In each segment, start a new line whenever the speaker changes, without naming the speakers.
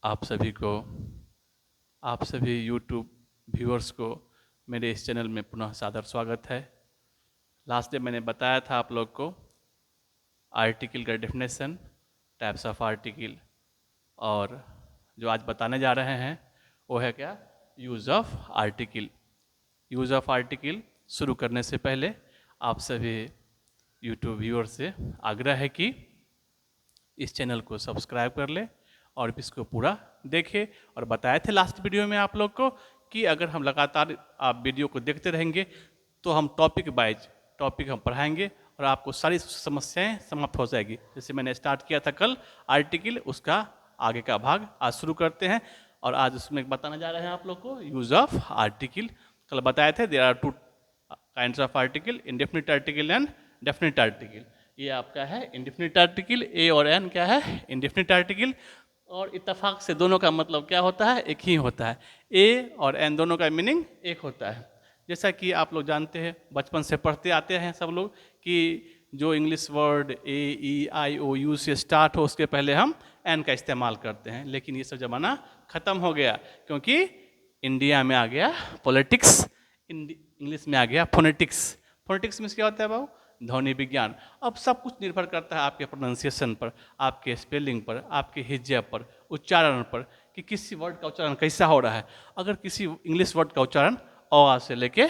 आप सभी को, आप सभी यूट्यूब व्यूअर्स को मेरे इस चैनल में पुनः सादर स्वागत है। लास्ट डे मैंने बताया था आप लोग को आर्टिकल का डेफिनेशन, टाइप्स ऑफ आर्टिकल, और जो आज बताने जा रहे हैं वो है क्या, use of article. Use of article शुरू करने से पहले आप सभी यूट्यूब व्यूअर्स से आग्रह है कि इस चैनल को सब्सक्राइब कर ले और इसको पूरा देखें। और बताए थे लास्ट वीडियो में आप लोग को कि अगर हम लगातार आप वीडियो को देखते रहेंगे तो हम टॉपिक वाइज टॉपिक हम पढ़ाएंगे और आपको सारी समस्याएं समाप्त हो जाएगी। जैसे मैंने स्टार्ट किया था कल आर्टिकल, उसका आगे का भाग आज शुरू करते हैं। और आज उसमें बताने जा रहे हैं आप लोग को यूज़ ऑफ आर्टिकल। कल बताए थे there are two kinds of article, indefinite article and definite article. ये आपका है इंडेफिनिट आर्टिकल, ए और एन क्या है इंडेफिनिट आर्टिकल, और इत्तेफाक से दोनों का मतलब क्या होता है, एक ही होता है। ए और एन दोनों का मीनिंग एक होता है। जैसा कि आप लोग जानते हैं, बचपन से पढ़ते आते हैं सब लोग कि जो English word A E I O U से स्टार्ट हो उसके पहले हम एन का इस्तेमाल करते हैं। लेकिन ये सब ज़माना ख़त्म हो गया क्योंकि इंडिया में आ गया पॉलिटिक्स, इंग्लिश में आ गया फोनेटिक्स। फोनेटिक्स में क्या होता है बाबू, ध्वनि विज्ञान। अब सब कुछ निर्भर करता है आपके प्रोनाउंसिएशन पर, आपके स्पेलिंग पर, आपके हिज्जे पर, उच्चारण पर, कि किसी वर्ड का उच्चारण कैसा हो रहा है। अगर किसी इंग्लिश वर्ड का उच्चारण अ से लेके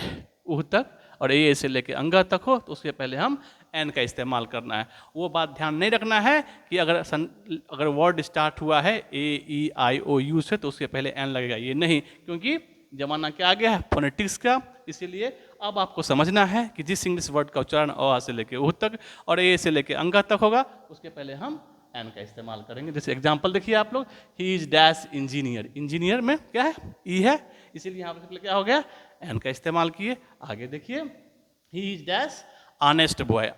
ऊ तक और ए से लेके अंगा तक हो तो उसके पहले हम एन का इस्तेमाल करना है। वो बात ध्यान नहीं रखना है कि अगर वर्ड स्टार्ट हुआ है ए ई आई ओ यू से तो उसके पहले एन लगेगा, ये नहीं, क्योंकि जमाना क्या आ गया है फोनेटिक्स का। इसीलिए अब आपको समझना है कि जिस इंग्लिश वर्ड का उच्चारण अ से लेके ऊ तक और ए से लेके अंगा तक होगा उसके पहले हम एन का इस्तेमाल करेंगे। जैसे एग्जांपल देखिए आप लोग, he is dash engineer. Engineer में क्या है, ई है, इसीलिए यहाँ पर क्या हो गया, एन का इस्तेमाल किए। आगे देखिए, he is dash honest boy,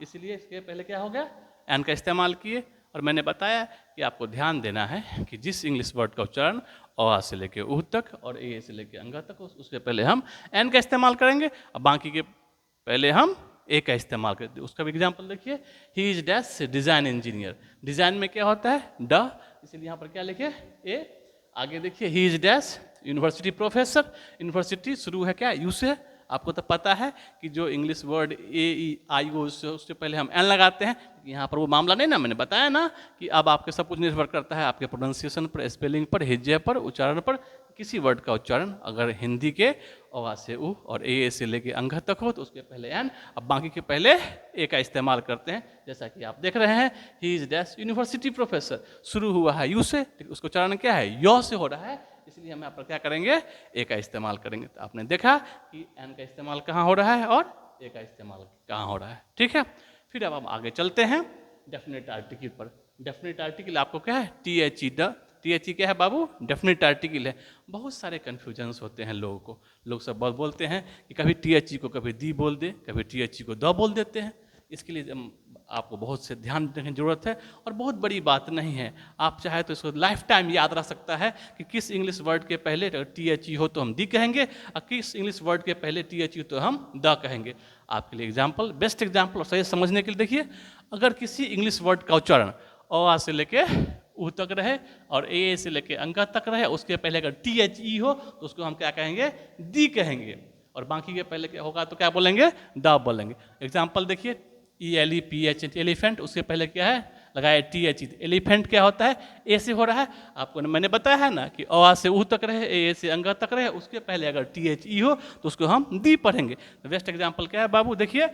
इसलिए इसके पहले क्या हो गया, एन का इस्तेमाल किए। और मैंने बताया कि आपको ध्यान देना है कि जिस इंग्लिश वर्ड का उच्चारण अ से लेके ऊ तक और ए से लेके अंगा तक उसके पहले हम एन का इस्तेमाल करेंगे और बाकी के पहले हम ए का इस्तेमाल करते हैं। उसका भी एग्जाम्पल देखिए, he is dash design engineer. Design में क्या होता है, ड, इसलिए यहाँ पर क्या लिखे, ए। आगे देखिए, he is dash university professor. University शुरू है क्या, यू से। आपको तो पता है कि जो English word A E I ओ उससे पहले हम एन लगाते हैं। यहाँ पर वो मामला नहीं ना, मैंने बताया ना कि अब आपके सब कुछ निर्भर करता है आपके प्रोनाउंसिएशन पर, स्पेलिंग पर, हिज्जे पर, उच्चारण पर। किसी वर्ड का उच्चारण अगर हिंदी के अ से ऊ और ए से लेके अंग तक हो तो उसके पहले एन, अब बाकी के पहले ए का इस्तेमाल करते हैं। जैसा कि आप देख रहे हैं, he is dash university professor, शुरू हुआ है यू से, उसका उच्चारण क्या है, य से हो रहा है, इसलिए हम यहाँ पर क्या करेंगे, ए का इस्तेमाल करेंगे। तो आपने देखा कि एन का इस्तेमाल कहाँ हो रहा है और ए का इस्तेमाल कहाँ हो रहा है, ठीक है। फिर अब हम आगे चलते हैं डेफिनेट आर्टिकल पर। डेफिनेट आर्टिकल आपको क्या है, T H E, the, T H E क्या है बाबू, डेफिनेट आर्टिकल है। बहुत सारे कन्फ्यूजन्स होते हैं लोगों को, लोग सब बोलते हैं कि कभी टी एच ई को कभी दी बोल दे, कभी टी एच ई को द बोल देते हैं। इसके लिए आपको बहुत से ध्यान देने की जरूरत है और बहुत बड़ी बात नहीं है। आप चाहे तो इसको लाइफ टाइम याद रख सकता है कि किस इंग्लिश वर्ड के पहले टी एच ई हो तो हम दी कहेंगे और किस इंग्लिश वर्ड के पहले टी एच ई तो हम द कहेंगे। आपके लिए एग्जाम्पल, बेस्ट एग्जाम्पल और सही समझने के लिए देखिए, अगर किसी इंग्लिश वर्ड का उच्चारण अ से लेके ऊ तक रहे और ए से लेके अंगा तक रहे, उसके पहले अगर टी एच ई हो तो उसको हम क्या कहेंगे, दी कहेंगे, और बाकी के पहले क्या होगा तो क्या बोलेंगे, द बोलेंगे। एग्जाम्पल देखिए, E L E P H elephant, उसके पहले क्या है लगाया टी एच ई। एलिफेंट क्या होता है, ए से हो रहा है। आपको मैंने बताया है ना कि अ से ऊ तक रहे, ए से अंगा तक रहे, उसके पहले अगर टी एच ई हो तो उसको हम दी पढ़ेंगे। तो बेस्ट एग्जाम्पल क्या है बाबू, देखिए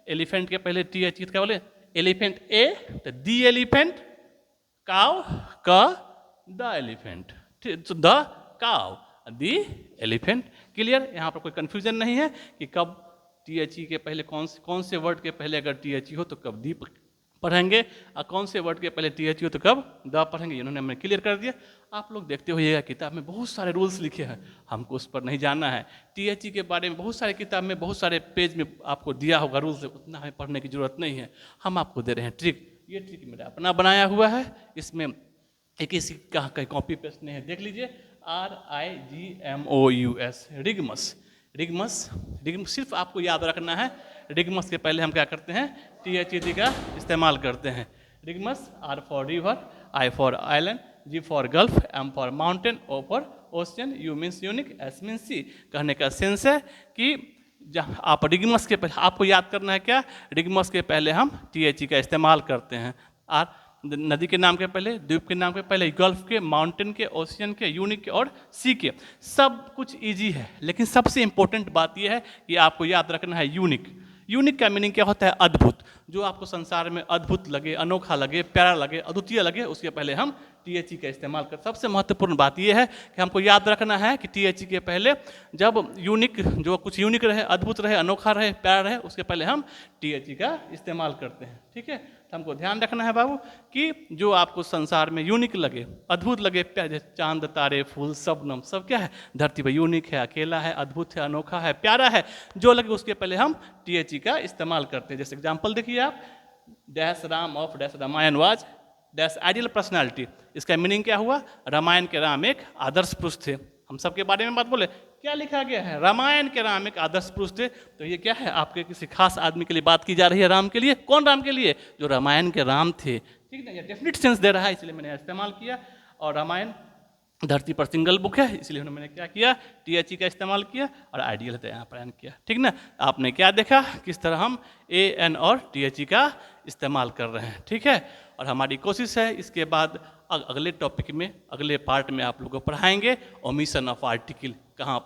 एलिफेंट के पहले टी एच ई क्या बोले, एलिफेंट ए, तो दी एलिफेंट, काव, क, द एलिफेंट, द काव, दी एलिफेंट। क्लियर, यहाँ पर कोई कंफ्यूजन नहीं है कि कब टी एच ई के पहले कौन से वर्ड के पहले अगर टी एच ई हो तो कब दी पढ़ेंगे और कौन से वर्ड के पहले टी एच ई हो तो कब द पढ़ेंगे। इन्होंने हमें क्लियर कर दिया। आप लोग देखते होइएगा किताब में बहुत सारे रूल्स लिखे हैं, हमको उस पर नहीं जानना है। टी एच ई के बारे में बहुत सारे किताब में बहुत सारे पेज में आपको दिया होगा रूल्स, उतना हमें पढ़ने की जरूरत नहीं है। हम आपको दे रहे हैं ट्रिक। ये ट्रिक मेरा अपना बनाया हुआ है, इसमें एक ही का कहीं कॉपी पेस्ट नहीं है। देख लीजिए, RIGMOUS, रिगमस। रिगमस, रिगमस सिर्फ आपको याद रखना है। रिगमस के पहले हम क्या करते हैं, टी एच ई का इस्तेमाल करते हैं। RIGMOUS, R for river, I for island, G for gulf, M for mountain, O for ocean, U means unique, S means sea. कहने का सेंस है कि जहाँ आप रिगमस के पहले, आपको याद करना है क्या, रिगमस के पहले हम THE का इस्तेमाल करते हैं। और नदी के नाम के पहले, द्वीप के नाम के पहले, गल्फ के, माउंटेन के, ओशियन के, यूनिक के और सी के। सब कुछ इजी है, लेकिन सबसे इंपॉर्टेंट बात यह है कि आपको याद रखना है यूनिक। यूनिक का मीनिंग क्या होता है, अद्भुत। जो आपको संसार में अद्भुत लगे, अनोखा लगे, प्यारा लगे, अद्वितीय लगे, उसके पहले हम THE का इस्तेमाल कर। सबसे महत्वपूर्ण बात यह है कि हमको याद रखना है कि THE के पहले जब यूनिक, जो कुछ यूनिक रहे, अद्भुत रहे, अनोखा रहे, प्यारा रहे, उसके पहले हम THE का इस्तेमाल करते हैं। ठीक है, तो हमको ध्यान रखना है बाबू कि जो आपको संसार में यूनिक लगे, अद्भुत लगे, प्यारे, चांद, तारे, फूल, शबनम, सब क्या है, धरती पर यूनिक है, अकेला है, अद्भुत है, अनोखा है, प्यारा है, जो लगे उसके पहले हम THE का इस्तेमाल करते हैं। जैसे एग्जाम्पल देखिए आप, dash Ram of dash Ramayana was dash ideal personality. इसका मीनिंग क्या हुआ, रामायण के राम एक आदर्श पुरुष थे। हम सबके बारे में बात बोले, क्या लिखा गया है, रामायण के राम एक आदर्श पुरुष थे। तो ये क्या है, आपके किसी खास आदमी के लिए बात की जा रही है, राम के लिए। कौन राम के लिए, जो रामायण के राम थे। ठीक ना, ये डेफिनेट सेंस दे रहा है, इसलिए मैंने इस्तेमाल किया। और रामायण धरती पर सिंगल बुक है, इसलिए मैंने क्या किया, THE का इस्तेमाल किया और आइडियल है यहाँ पर किया। ठीक ना, आपने क्या देखा, किस तरह हम AN और THE का इस्तेमाल कर रहे हैं। ठीक है, और हमारी कोशिश है इसके बाद अगले टॉपिक में, अगले पार्ट में आप लोगों को पढ़ाएंगे ओमिशन ऑफ आर्टिकल, कहाँ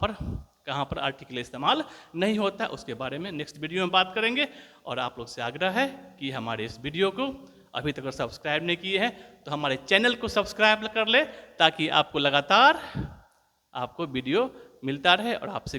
पर आर्टिकल इस्तेमाल नहीं होता है, उसके बारे में नेक्स्ट वीडियो में बात करेंगे। और आप लोग से आग्रह है कि हमारे इस वीडियो को अभी तक अगर सब्सक्राइब नहीं किए हैं तो हमारे चैनल को सब्सक्राइब कर ले, ताकि आपको लगातार आपको वीडियो मिलता रहे और आपसे